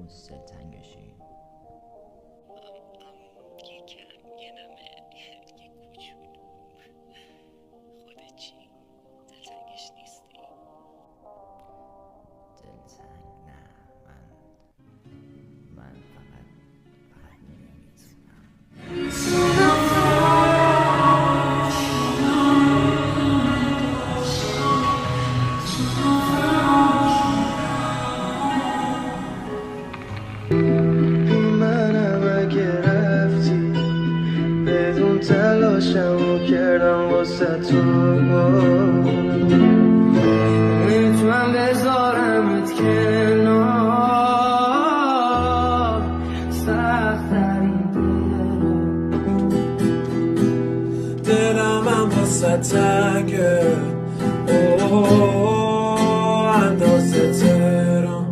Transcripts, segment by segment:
هنوز دلتنگ بشی؟ یکم یه نمه یه کوچولو. خودت چی؟ دلتنگش نیستی؟ دلتنگ نه، من فقط نمیتونم. منم اگه رفتی بدون تلاشمو کردم واسه تو نمیتونم بذارمت کنار سخت‌ترین دلم هم واسه تنگه اندازه تهران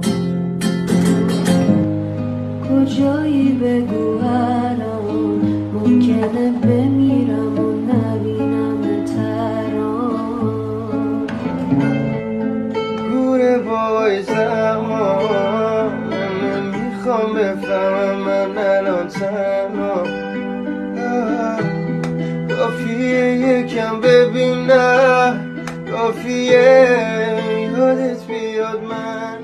کجایی بگو الان ممکنه بمیرم و نبینم تران گوره بای زمان من نمیخوام بفهمم من الان تنها کافیه یکم ببینم کافیه یادت بیاد من